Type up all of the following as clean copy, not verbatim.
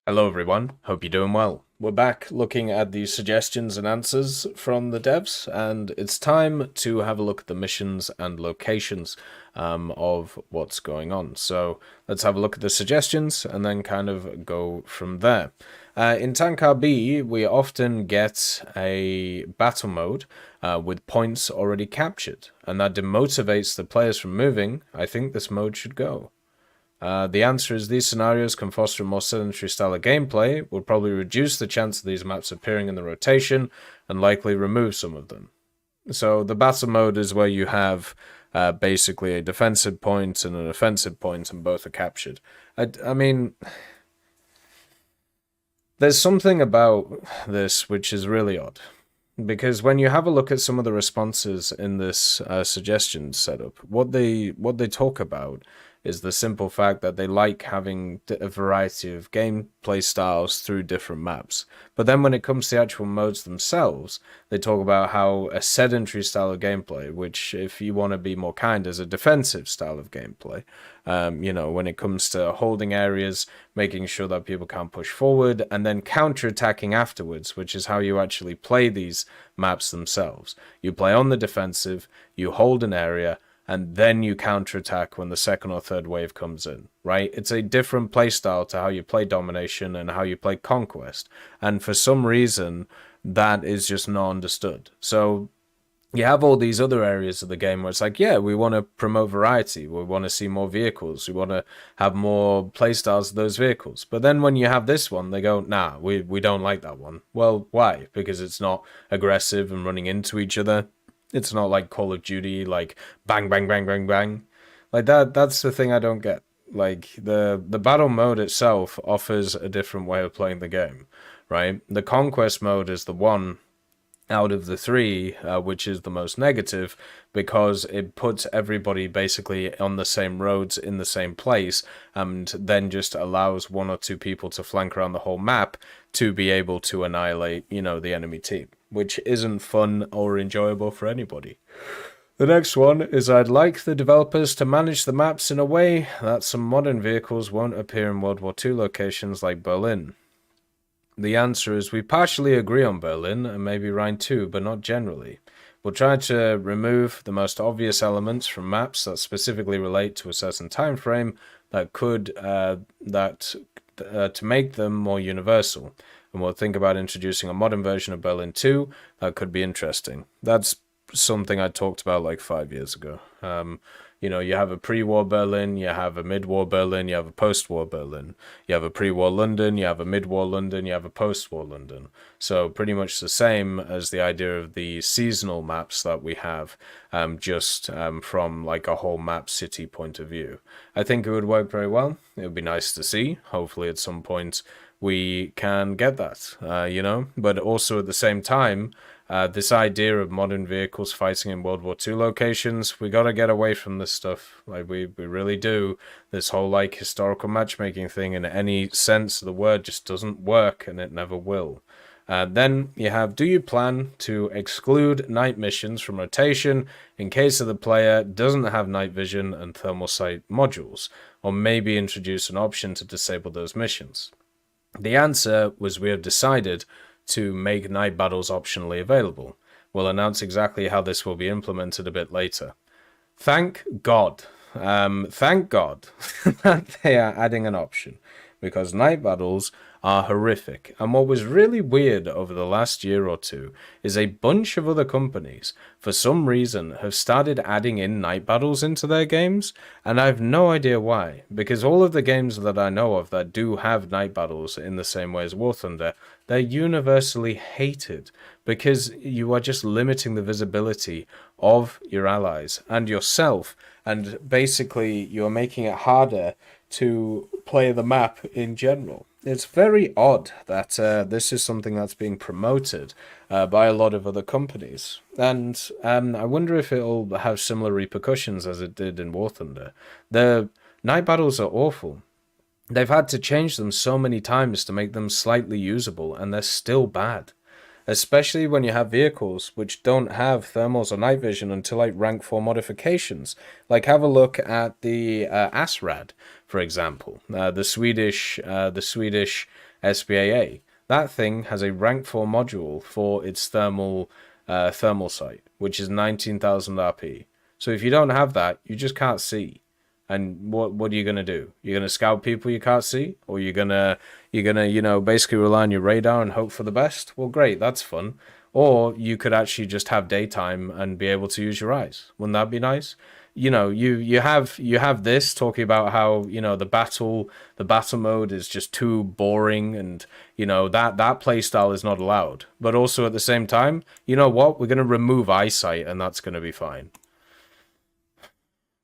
Hello everyone, hope you're doing well. We're back looking at the suggestions and answers from the devs, and it's time to have a look at the missions and locations of what's going on. So let's have a look at the suggestions and then kind of go from there. In Tank RB, we often get a battle mode with points already captured, and that demotivates the players from moving. I think this mode should go. The answer is these scenarios can foster a more sedentary style of gameplay, will probably reduce the chance of these maps appearing in the rotation, and likely remove some of them. So the battle mode is where you have basically a defensive point and an offensive point, and both are captured. I mean, there's something about this which is really odd. Because when you have a look at some of the responses in this suggestion setup, what they talk about is the simple fact that they like having a variety of gameplay styles through different maps. But then when it comes to the actual modes themselves, they talk about how a sedentary style of gameplay, which if you want to be more kind, is a defensive style of gameplay. When it comes to holding areas, making sure that people can't push forward, and then counter-attacking afterwards, which is how you actually play these maps themselves. You play on the defensive, you hold an area, and then you counterattack when the second or third wave comes in, right? It's a different playstyle to how you play domination and how you play conquest. And for some reason, that is just not understood. So you have all these other areas of the game where it's like, yeah, we want to promote variety. We want to see more vehicles. We want to have more playstyles of those vehicles. But then when you have this one, they go, nah, we don't like that one. Well, why? Because it's not aggressive and running into each other. It's not like Call of Duty, like bang, bang, bang, bang, bang. Like that's the thing I don't get. Like the battle mode itself offers a different way of playing the game, right? The conquest mode is the one out of the three, which is the most negative, because it puts everybody basically on the same roads in the same place, and then just allows one or two people to flank around the whole map to be able to annihilate, the enemy team, which isn't fun or enjoyable for anybody. The next one is I'd like the developers to manage the maps in a way that some modern vehicles won't appear in World War II locations like Berlin. The answer is we partially agree on Berlin and maybe Rhine too, but not generally. We'll try to remove the most obvious elements from maps that specifically relate to a certain time frame that could to make them more universal. And we'll think about introducing a modern version of Berlin 2 that could be interesting. That's something I talked about like 5 years ago. You have a pre-war Berlin, you have a mid-war Berlin, you have a post-war Berlin. You have a pre-war London, you have a mid-war London, you have a post-war London. So pretty much the same as the idea of the seasonal maps that we have, just from like a whole map city point of view. I think it would work very well. It would be nice to see. Hopefully at some point we can get that, But also at the same time, this idea of modern vehicles fighting in World War II locations, we gotta get away from this stuff. Like, we really do. This whole, like, historical matchmaking thing in any sense of the word just doesn't work, and it never will. Then you have, do you plan to exclude night missions from rotation in case of the player doesn't have night vision and thermal sight modules, or maybe introduce an option to disable those missions? The answer was we have decided to make night battles optionally available. We'll announce exactly how this will be implemented a bit later. Thank God. Thank God that they are adding an option, because night battles are horrific. And what was really weird over the last year or two is a bunch of other companies, for some reason, have started adding in night battles into their games, and I have no idea why. Because all of the games that I know of that do have night battles in the same way as War Thunder, they're universally hated because you are just limiting the visibility of your allies and yourself, and basically you're making it harder to play the map in general. It's very odd that this is something that's being promoted by a lot of other companies. And I wonder if it'll have similar repercussions as it did in War Thunder. The night battles are awful. They've had to change them so many times to make them slightly usable, and they're still bad. Especially when you have vehicles which don't have thermals or night vision until like rank 4 modifications. Like, have a look at the ASRAD, for example. The Swedish SBAA. That thing has a rank 4 module for its thermal sight, which is 19,000 RP. So if you don't have that, you just can't see. And what are you gonna do? You're gonna scout people you can't see, or you're gonna basically rely on your radar and hope for the best? Well, great, that's fun. Or you could actually just have daytime and be able to use your eyes. Wouldn't that be nice? You have this talking about how the battle mode is just too boring, and that play style is not allowed. But also at the same time, you know what? We're gonna remove eyesight, and that's gonna be fine.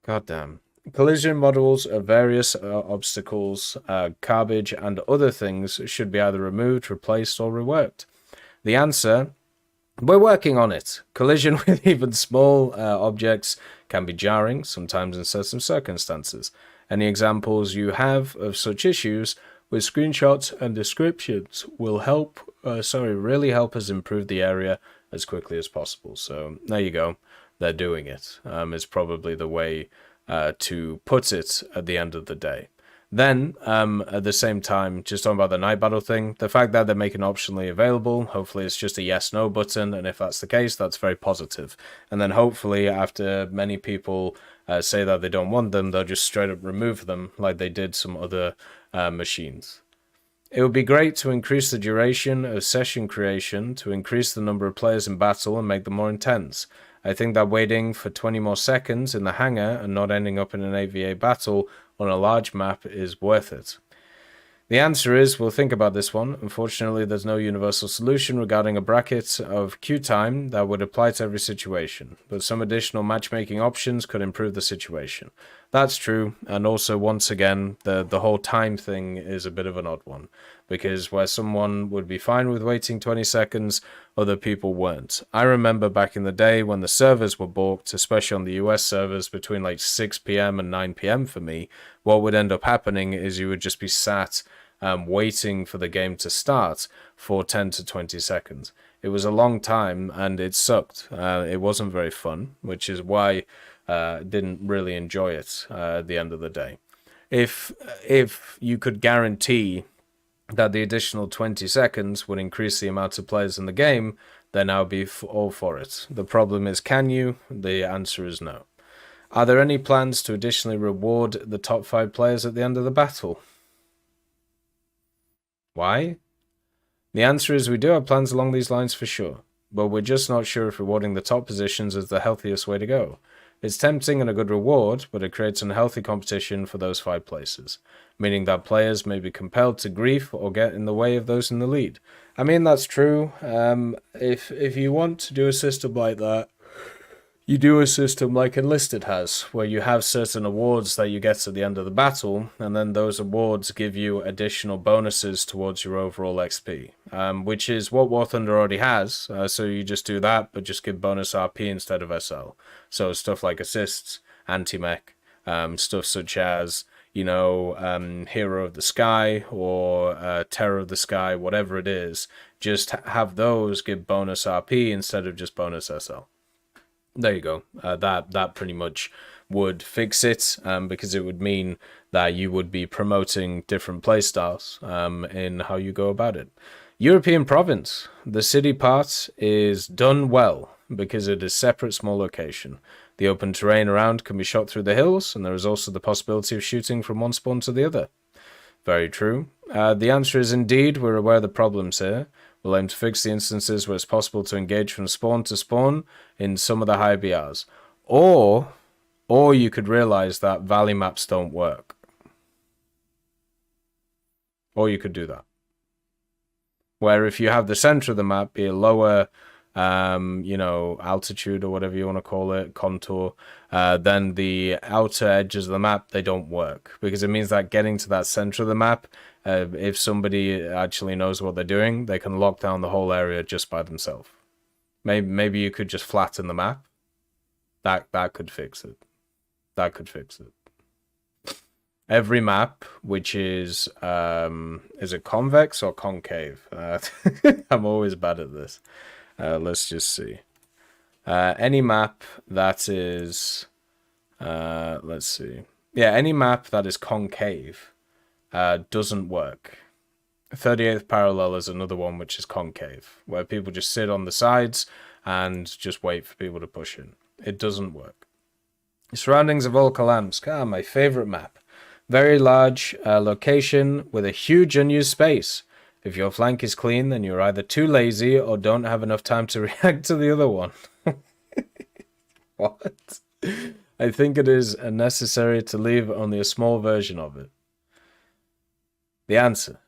God damn. Collision models of various obstacles, garbage, and other things should be either removed, replaced, or reworked. The answer: we're working on it. Collision with even small objects can be jarring, sometimes in certain circumstances. Any examples you have of such issues with screenshots and descriptions will really help us improve the area as quickly as possible. So there you go. They're doing it. Is probably the way to put it at the end of the day. Then, at the same time, just talking about the night battle thing, the fact that they're making optionally available, hopefully it's just a yes/no button, and if that's the case, that's very positive. And then hopefully, after many people say that they don't want them, they'll just straight up remove them, like they did some other machines. It would be great to increase the duration of session creation, to increase the number of players in battle and make them more intense. I think that waiting for 20 more seconds in the hangar and not ending up in an EVGA battle on a large map is worth it. The answer is, we'll think about this one. Unfortunately, there's no universal solution regarding a bracket of queue time that would apply to every situation, but some additional matchmaking options could improve the situation. That's true, and also, once again, the whole time thing is a bit of an odd one, because where someone would be fine with waiting 20 seconds, other people weren't. I remember back in the day when the servers were balked, especially on the US servers, between like 6 p.m. and 9 p.m. for me, what would end up happening is you would just be sat waiting for the game to start for 10 to 20 seconds. It was a long time, and it sucked. It wasn't very fun, which is why I didn't really enjoy it at the end of the day. If you could guarantee that the additional 20 seconds would increase the amount of players in the game, then I'll be all for it. The problem is, can you? The answer is no. Are there any plans to additionally reward the top 5 players at the end of the battle? Why? The answer is we do have plans along these lines for sure, but we're just not sure if rewarding the top positions is the healthiest way to go. It's tempting and a good reward, but it creates unhealthy competition for those 5 places, meaning that players may be compelled to grief or get in the way of those in the lead. I mean, that's true. If you want to do a system like that, you do a system like Enlisted has, where you have certain awards that you get at the end of the battle, and then those awards give you additional bonuses towards your overall XP, which is what War Thunder already has. So you just do that, but just give bonus RP instead of SL. So stuff like assists, anti-mech, stuff such as, Hero of the Sky or Terror of the Sky, whatever it is, just have those give bonus RP instead of just bonus SL. There you go. That pretty much would fix it, because it would mean that you would be promoting different playstyles in how you go about it. European province. The city part is done well because it is separate small location. The open terrain around can be shot through the hills, and there is also the possibility of shooting from one spawn to the other. Very true. The answer is indeed, we're aware of the problems here. We'll aim to fix the instances where it's possible to engage from spawn to spawn in some of the high BRs. Or you could realize that valley maps don't work. Or you could do that. Where if you have the center of the map be a lower, altitude or whatever you want to call it, contour, then the outer edges of the map, they don't work. Because it means that getting to that center of the map, if somebody actually knows what they're doing, they can lock down the whole area just by themselves. Maybe you could just flatten the map. That could fix it. That could fix it. Every map, which is it convex or concave? I'm always bad at this. Let's just see. Any map that is, let's see. Yeah, any map that is concave doesn't work. 38th parallel is another one which is concave, where people just sit on the sides and just wait for people to push in. It doesn't work. Surroundings of Volcalamsk. My favorite map. Very large location with a huge unused space. If your flank is clean, then you're either too lazy or don't have enough time to react to the other one. What? I think it is necessary to leave only a small version of it. The answer.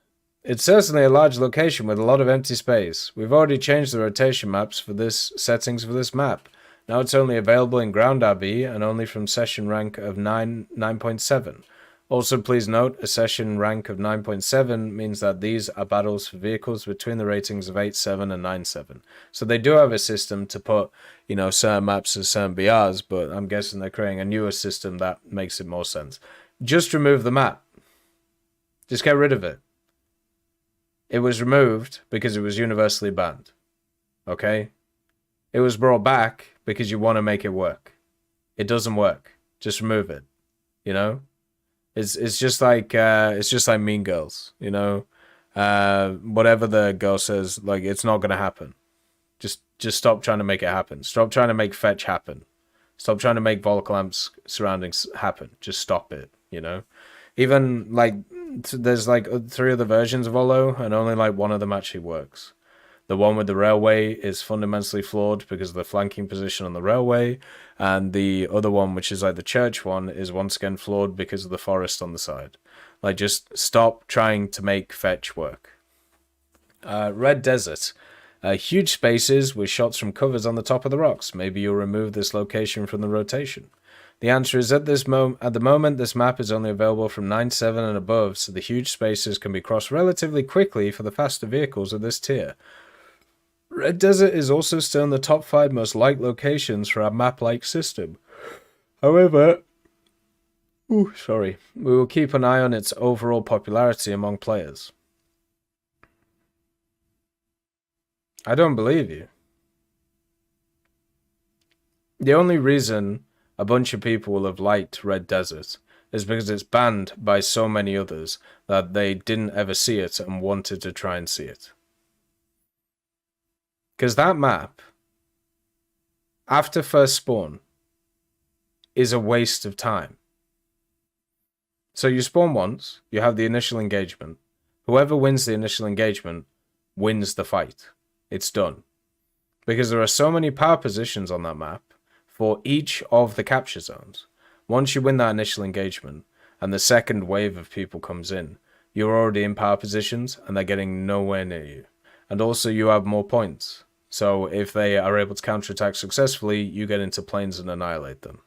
It's certainly a large location with a lot of empty space. We've already changed the rotation maps for this settings for this map. Now it's only available in Ground RB and only from session rank of 9.7. Also, please note, a session rank of 9.7 means that these are battles for vehicles between the ratings of 8.7 and 9.7. So they do have a system to put, certain maps as certain BRs, but I'm guessing they're creating a newer system that makes it more sense. Just remove the map. Just get rid of it. It was removed because it was universally banned. Okay? It was brought back because you want to make it work. It doesn't work. Just remove it. It's just like Mean Girls, whatever the girl says, like, it's not gonna happen. Just stop trying to make it happen. Stop trying to make fetch happen. Stop trying to make Volcalamsk surroundings happen. Just stop it, Even like there's like 3 other versions of Olo, and only like one of them actually works. The one with the railway is fundamentally flawed because of the flanking position on the railway, and the other one, which is like the church one, is once again flawed because of the forest on the side. Like, just stop trying to make fetch work. Red Desert. Huge spaces with shots from covers on the top of the rocks. Maybe you'll remove this location from the rotation. The answer is at the moment, this map is only available from 9.7 and above, so the huge spaces can be crossed relatively quickly for the faster vehicles of this tier. Red Desert is also still in the top 5 most liked locations for a map-like system. However, we will keep an eye on its overall popularity among players. I don't believe you. The only reason a bunch of people will have liked Red Desert is because it's banned by so many others that they didn't ever see it and wanted to try and see it. Because that map, after first spawn, is a waste of time. So you spawn once, you have the initial engagement. Whoever wins the initial engagement wins the fight. It's done. Because there are so many power positions on that map for each of the capture zones. Once you win that initial engagement, and the second wave of people comes in, you're already in power positions, and they're getting nowhere near you. And also you have more points. So if they are able to counterattack successfully, you get into planes and annihilate them.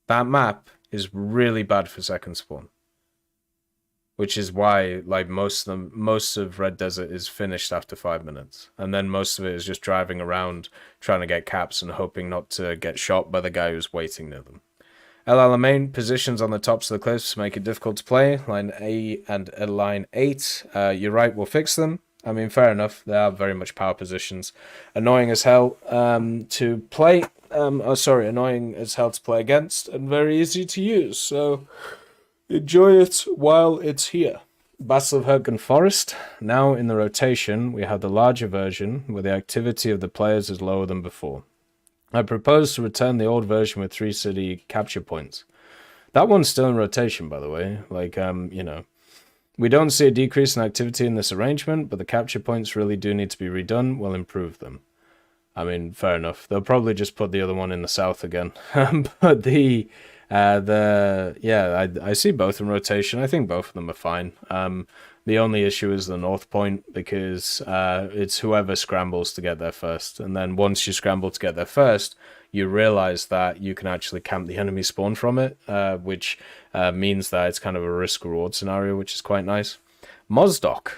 That map is really bad for second spawn. Which is why, like, most of Red Desert is finished after 5 minutes. And then most of it is just driving around, trying to get caps and hoping not to get shot by the guy who's waiting near them. LLMA positions on the tops of the cliffs make it difficult to play. Line A and line 8. You're right, we'll fix them. I mean, fair enough. They are very much power positions. Annoying as hell to play. Annoying as hell to play against, and very easy to use. So enjoy it while it's here. Battle of Hurtgen Forest. Now in the rotation, we have the larger version, where the activity of the players is lower than before. I propose to return the old version with 3 city capture points. That one's still in rotation, by the way. Like, we don't see a decrease in activity in this arrangement, but the capture points really do need to be redone. We'll improve them. I mean, fair enough. They'll probably just put the other one in the south again. But I see both in rotation. I think both of them are fine. The only issue is the north point, because it's whoever scrambles to get there first. And then once you scramble to get there first, you realize that you can actually camp the enemy spawn from it, which means that it's kind of a risk-reward scenario, which is quite nice. Mozdok.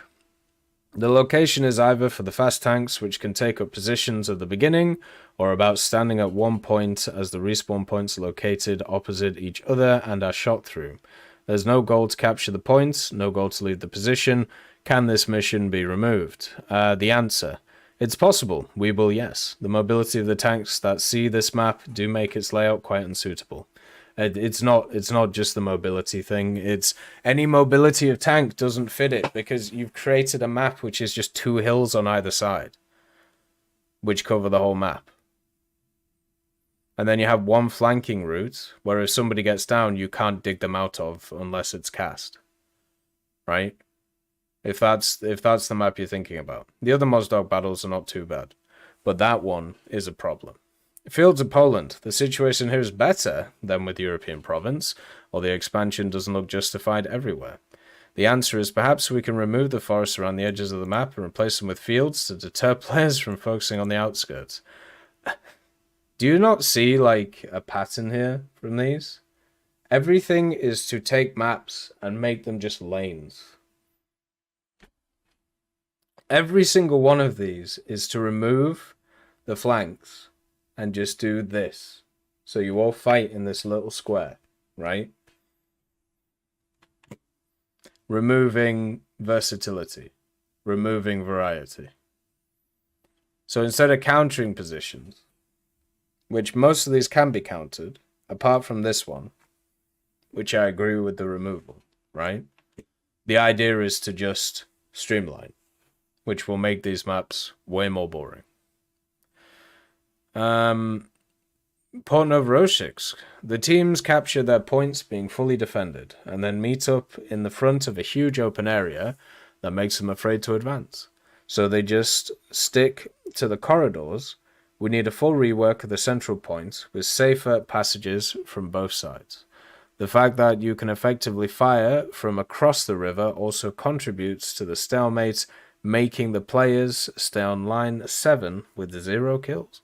The location is either for the fast tanks, which can take up positions at the beginning, or about standing at one point as the respawn points are located opposite each other and are shot through. There's no goal to capture the points, no goal to leave the position. Can this mission be removed? The answer. It's possible. Weeble, yes. The mobility of the tanks that see this map do make its layout quite unsuitable. It's not just the mobility thing. It's any mobility of tank doesn't fit it because you've created a map which is just 2 hills on either side, which cover the whole map. And then you have one flanking route where if somebody gets down, you can't dig them out of unless it's cast. Right? If that's the map you're thinking about. The other Mozdog battles are not too bad, but that one is a problem. Fields of Poland. The situation here is better than with European province, or the expansion doesn't look justified everywhere. The answer is perhaps we can remove the forests around the edges of the map and replace them with fields to deter players from focusing on the outskirts. Do you not see, like, a pattern here from these? Everything is to take maps and make them just lanes. Every single one of these is to remove the flanks and just do this. So you all fight in this little square, right? Removing versatility, removing variety. So instead of countering positions, which most of these can be countered, apart from this one, which I agree with the removal, right? The idea is to just streamline, which will make these maps way more boring. Port Novorossiysk. The teams capture their points being fully defended, and then meet up in the front of a huge open area that makes them afraid to advance. So they just stick to the corridors. We need a full rework of the central point with safer passages from both sides. The fact that you can effectively fire from across the river also contributes to the stalemate, making the players stay on line 7 with 0 kills.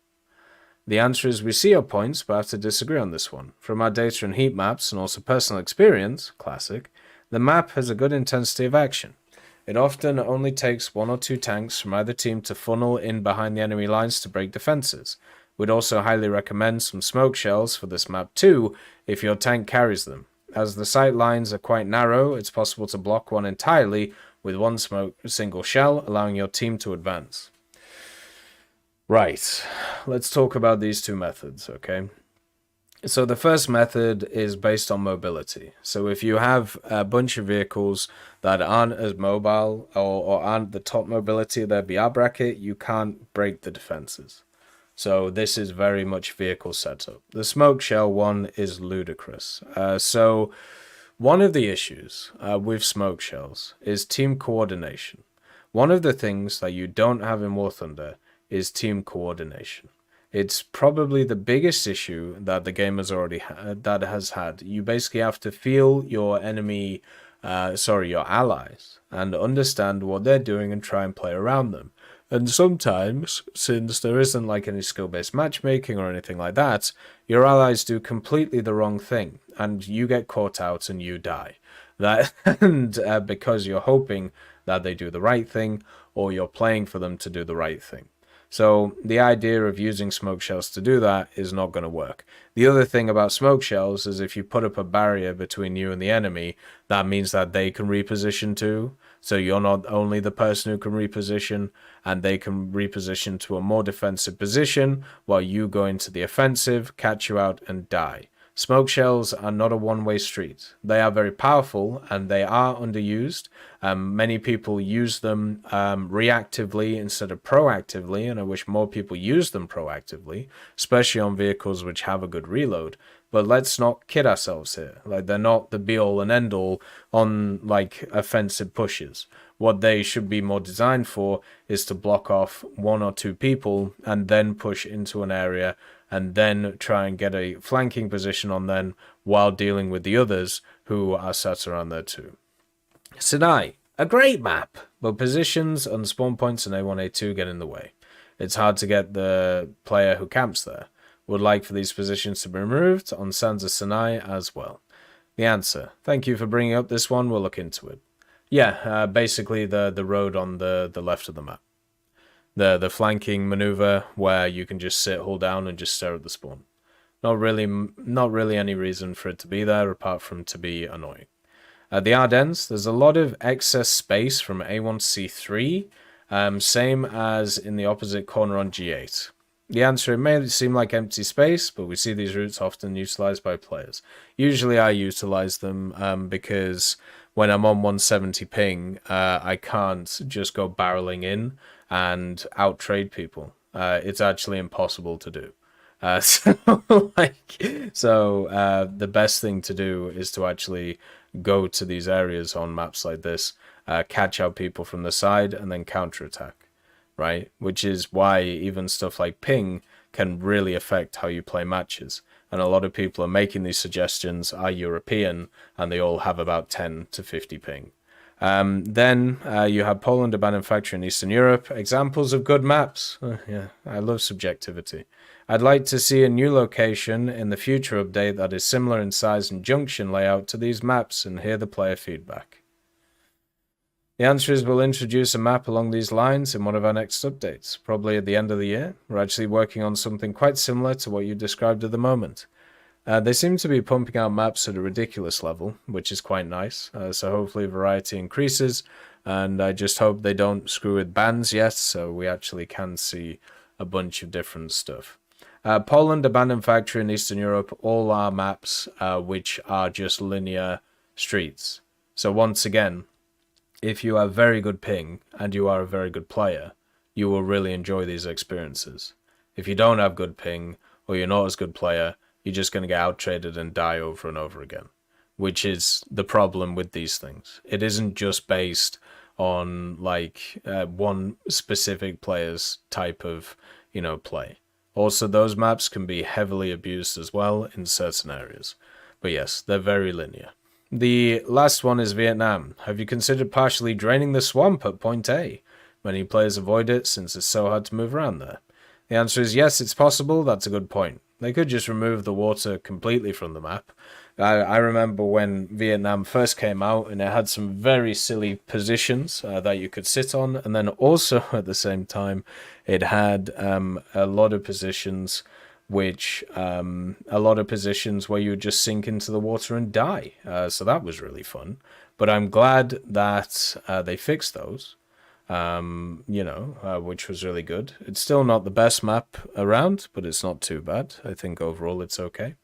The answer is we see your points, but have to disagree on this one. From our data and heat maps and also personal experience, classic, the map has a good intensity of action. It often only takes 1 or 2 tanks from either team to funnel in behind the enemy lines to break defenses. We'd also highly recommend some smoke shells for this map too, if your tank carries them. As the sight lines are quite narrow, it's possible to block one entirely with one single shell, allowing your team to advance. Right, let's talk about these 2 methods, okay? So the first method is based on mobility. So if you have a bunch of vehicles that aren't as mobile or aren't the top mobility of their BR bracket, you can't break the defenses. So this is very much vehicle setup. The smoke shell one is ludicrous. So one of the issues with smoke shells is team coordination. One of the things that you don't have in War Thunder is team coordination. It's probably the biggest issue that the game has already had. You basically have to feel your your allies, and understand what they're doing and try and play around them. And sometimes, since there isn't like any skill-based matchmaking or anything like that, your allies do completely the wrong thing, and you get caught out and you die. Because you're hoping that they do the right thing, or you're playing for them to do the right thing. So the idea of using smoke shells to do that is not going to work. The other thing about smoke shells is if you put up a barrier between you and the enemy, that means that they can reposition too. So you're not only the person who can reposition, and they can reposition to a more defensive position while you go into the offensive, catch you out, and die. Smoke shells are not a one-way street. They are very powerful and they are underused. Many people use them reactively instead of proactively, and I wish more people use them proactively, especially on vehicles which have a good reload. But let's not kid ourselves here. Like, they're not the be-all and end-all on like offensive pushes. What they should be more designed for is to block off 1 or 2 people and then push into an area and then try and get a flanking position on them while dealing with the others who are sat around there too. Sinai, a great map, but positions and spawn points in A1, A2 get in the way. It's hard to get the player who camps there. Would like for these positions to be removed on Sands of Sinai as well. The answer, thank you for bringing up this one, we'll look into it. Yeah, basically the road on the left of the map. The flanking maneuver where you can just sit, hold down, and just stare at the spawn. Not really any reason for it to be there apart from to be annoying. At the Ardennes, there's a lot of excess space from A1 to C3, same as in the opposite corner on G8. The answer, it may seem like empty space, but we see these routes often utilized by players. Usually I utilize them because when I'm on 170 ping, I can't just go barreling in and out-trade people. It's actually impossible to do. So the best thing to do is to actually go to these areas on maps like this, catch out people from the side, and then counterattack. Right? Which is why even stuff like ping can really affect how you play matches. And a lot of people are making these suggestions, are European, and they all have about 10 to 50 ping. Then you have Poland, a manufacturer in Eastern Europe. Examples of good maps. Yeah, I love subjectivity. I'd like to see a new location in the future update that is similar in size and junction layout to these maps and hear the player feedback. The answer is we'll introduce a map along these lines in one of our next updates, probably at the end of the year. We're actually working on something quite similar to what you described at the moment. They seem to be pumping out maps at a ridiculous level, which is quite nice, so hopefully variety increases, and I just hope they don't screw with bans yet, so we actually can see a bunch of different stuff. Poland, a manufacturer in Eastern Europe, all our maps which are just linear streets. So once again, if you have very good ping and you are a very good player, you will really enjoy these experiences. If you don't have good ping or you're not as good player, you're just going to get out-traded and die over and over again, which is the problem with these things. It isn't just based on one specific player's type of, play. Also, those maps can be heavily abused as well in certain areas. But yes, they're very linear. The last one is Vietnam. Have you considered partially draining the swamp at point A? Many players avoid it since it's so hard to move around there. The answer is yes, it's possible. That's a good point. They could just remove the water completely from the map. I remember when Vietnam first came out and it had some very silly positions that you could sit on. And then also at the same time, it had a lot of positions where you would just sink into the water and die. So that was really fun. But I'm glad that they fixed those, which was really good. It's still not the best map around, but it's not too bad. I think overall it's okay.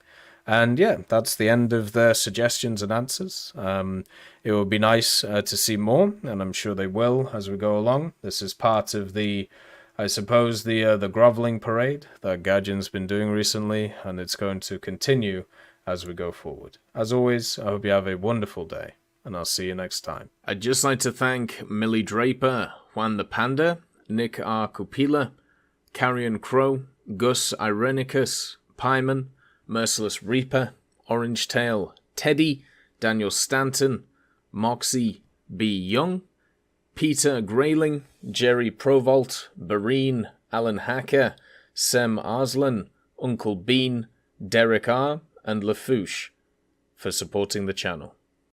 And yeah, that's the end of the suggestions and answers. It would be nice to see more, and I'm sure they will as we go along. This is part of the groveling parade that Gajin's been doing recently, and it's going to continue as we go forward. As always, I hope you have a wonderful day, and I'll see you next time. I'd just like to thank Millie Draper, Juan the Panda, Nick R. Kupila, Carrion Crow, Gus Irenicus, Pyman, Merciless Reaper, Orange Tail, Teddy, Daniel Stanton, Moxie B. Young, Peter Grayling, Jerry Provolt, Bareen, Alan Hacker, Sem Arslan, Uncle Bean, Derek R, and Lafouche for supporting the channel.